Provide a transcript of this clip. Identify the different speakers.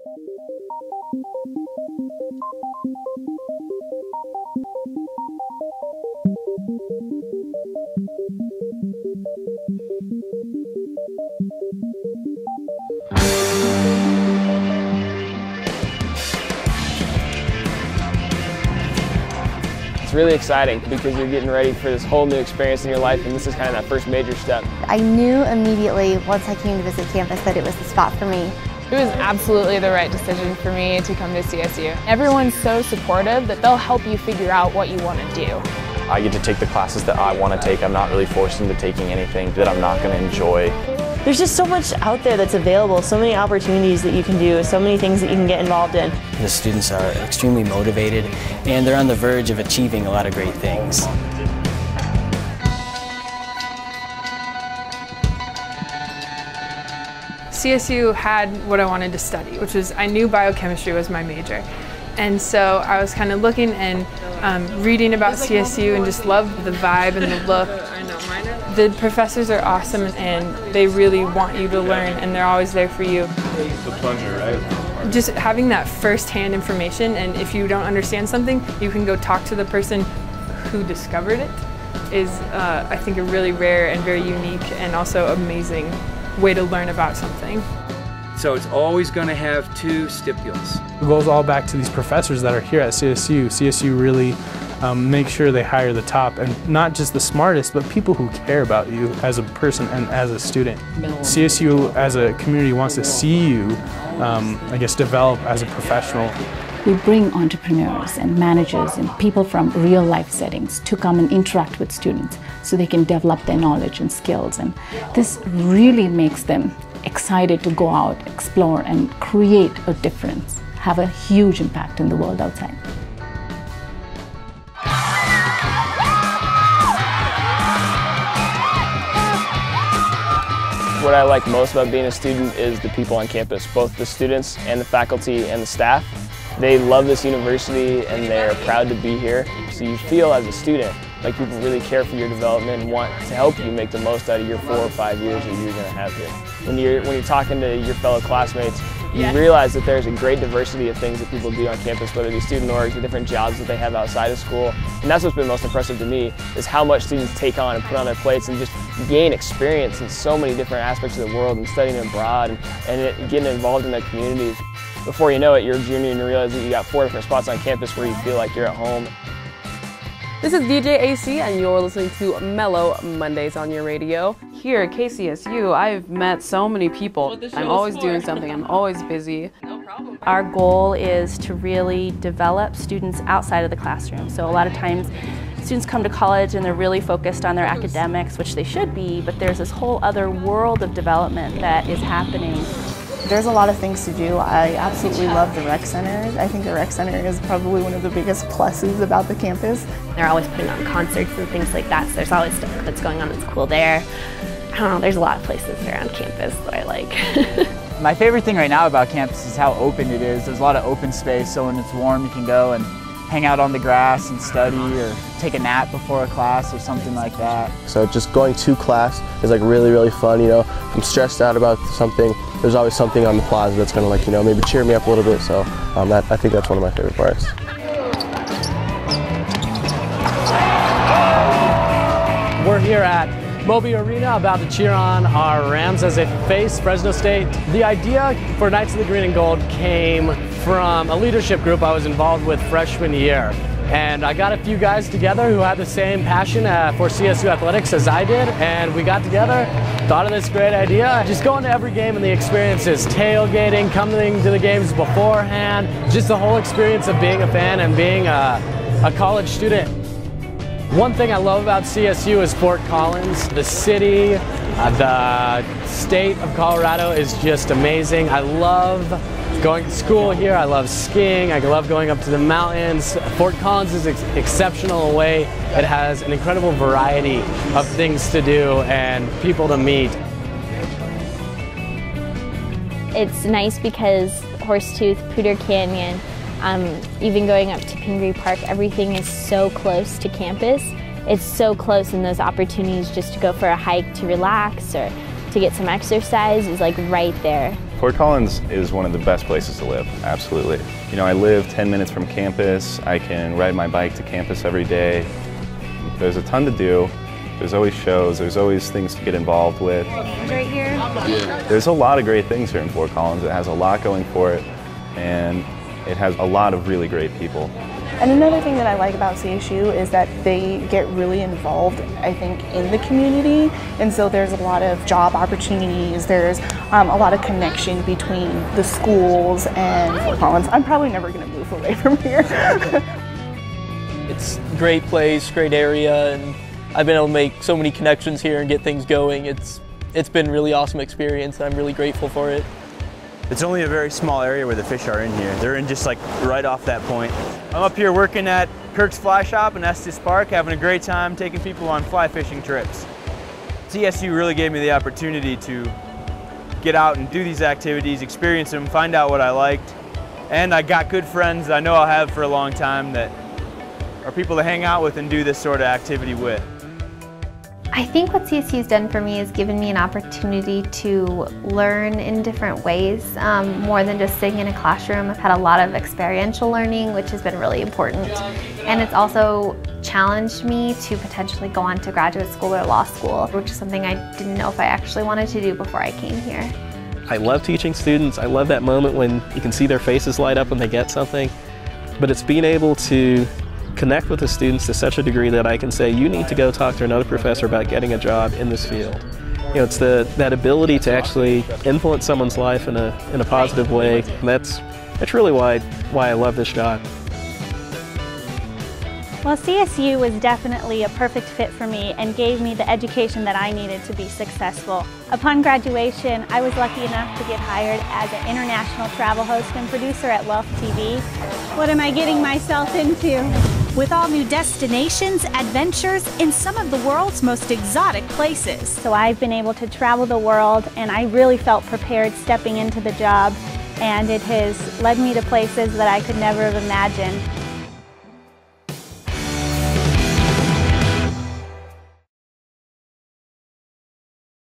Speaker 1: It's really exciting because you're getting ready for this whole new experience in your life, and this is kind of that first major step.
Speaker 2: I knew immediately once I came to visit campus that it was the spot for me.
Speaker 3: It was absolutely the right decision for me to come to CSU. Everyone's so supportive that they'll help you figure out what you want to do.
Speaker 4: I get to take the classes that I want to take. I'm not really forced into taking anything that I'm not going to enjoy.
Speaker 5: There's just so much out there that's available, so many opportunities that you can do, so many things that you can get involved in.
Speaker 6: The students are extremely motivated and they're on the verge of achieving a lot of great things.
Speaker 3: CSU had what I wanted to study, which was, I knew biochemistry was my major. And so I was kind of looking and reading about CSU and just loved the vibe and the look. The professors are awesome and they really want you to learn and they're always there for you.
Speaker 7: The plunger, right?
Speaker 3: Just having that first-hand information, and if you don't understand something, you can go talk to the person who discovered it, is I think a really rare and very unique and also amazing way to learn about something.
Speaker 8: So it's always going to have two stipules.
Speaker 9: It goes all back to these professors that are here at CSU. CSU really make sure they hire the top, and not just the smartest, but people who care about you as a person and as a student. CSU as a community wants to see you, I guess, develop as a professional.
Speaker 10: We bring entrepreneurs and managers and people from real life settings to come and interact with students so they can develop their knowledge and skills. And this really makes them excited to go out, explore, and create a difference, have a huge impact in the world outside.
Speaker 1: What I like most about being a student is the people on campus, both the students and the faculty and the staff. They love this university and they're proud to be here. So you feel as a student like people really care for your development and want to help you make the most out of your 4 or 5 years that you're going to have here. When you're talking to your fellow classmates, you realize that there's a great diversity of things that people do on campus, whether it be student orgs, the different jobs that they have outside of school. And that's what's been most impressive to me, is how much students take on and put on their plates and just gain experience in so many different aspects of the world and studying abroad and getting involved in their communities. Before you know it, you're a junior and you realize that you got 4 different spots on campus where you feel like you're at home.
Speaker 11: This is DJ AC and you're listening to Mellow Mondays on your radio. Here at KCSU, I've met so many people. I'm always doing something, I'm always busy.
Speaker 2: Our goal is to really develop students outside of the classroom. So a lot of times students come to college and they're really focused on their academics, which they should be, but there's this whole other world of development that is happening.
Speaker 12: There's a lot of things to do. I absolutely love the rec center. I think the rec center is probably one of the biggest pluses about the campus.
Speaker 2: They're always putting on concerts and things like that, so there's always stuff that's going on that's cool there. I don't know, there's a lot of places around campus that I like.
Speaker 13: My favorite thing right now about campus is how open it is. There's a lot of open space, so when it's warm you can go and hang out on the grass and study or take a nap before a class or something like that.
Speaker 14: So just going to class is like really fun, you know. If I'm stressed out about something, there's always something on the plaza that's gonna, like, you know, maybe cheer me up a little bit. So I think that's one of my favorite parts.
Speaker 15: We're here at Moby Arena about to cheer on our Rams as they face Fresno State. The idea for Knights of the Green and Gold came from a leadership group I was involved with freshman year. And I got a few guys together who had the same passion for CSU athletics as I did, and we got together, thought of this great idea, just going to every game and the experiences, tailgating, coming to the games beforehand, just the whole experience of being a fan and being a college student. One thing I love about CSU is Fort Collins. The city, the state of Colorado is just amazing. I love going to school here, I love skiing, I love going up to the mountains. Fort Collins is exceptional in a way. It has an incredible variety of things to do and people to meet.
Speaker 16: It's nice because Horsetooth, Poudre Canyon, even going up to Pingree Park, everything is so close to campus. It's so close, and those opportunities just to go for a hike to relax or to get some exercise is like right there
Speaker 4: Fort Collins is one of the best places to live, absolutely. You know, I live 10 minutes from campus. I can ride my bike to campus every day. There's a ton to do. There's always shows, there's always things to get involved with.
Speaker 16: Right here?
Speaker 4: Yeah. There's a lot of great things here in Fort Collins. It has a lot going for it, and it has a lot of really great people.
Speaker 12: And another thing that I like about CSU is that they get really involved, I think, in the community. And so there's a lot of job opportunities, there's a lot of connection between the schools and Fort Collins. I'm probably never going to move away from here.
Speaker 17: It's a great place, great area, and I've been able to make so many connections here and get things going. It's been a really awesome experience, and I'm really grateful for it.
Speaker 18: It's only a very small area where the fish are in here. They're in just like right off that point. I'm up here working at Kirk's Fly Shop in Estes Park, having a great time taking people on fly fishing trips. CSU really gave me the opportunity to get out and do these activities, experience them, find out what I liked. And I got good friends that I know I'll have for a long time that are people to hang out with and do this sort of activity with.
Speaker 19: I think what CSU's done for me is given me an opportunity to learn in different ways, more than just sitting in a classroom. I've had a lot of experiential learning, which has been really important. And it's also challenged me to potentially go on to graduate school or law school, which is something I didn't know if I actually wanted to do before I came here.
Speaker 17: I love teaching students. I love that moment when you can see their faces light up when they get something. But it's being able to connect with the students to such a degree that I can say, you need to go talk to another professor about getting a job in this field. You know, it's that ability to actually influence someone's life in a positive way. And that's really why I love this job.
Speaker 20: Well, CSU was definitely a perfect fit for me and gave me the education that I needed to be successful. Upon graduation, I was lucky enough to get hired as an international travel host and producer at Wealth TV. What am I getting myself into?
Speaker 21: With all new destinations, adventures in some of the world's most exotic places.
Speaker 20: So I've been able to travel the world, and I really felt prepared stepping into the job, and it has led me to places that I could never have imagined.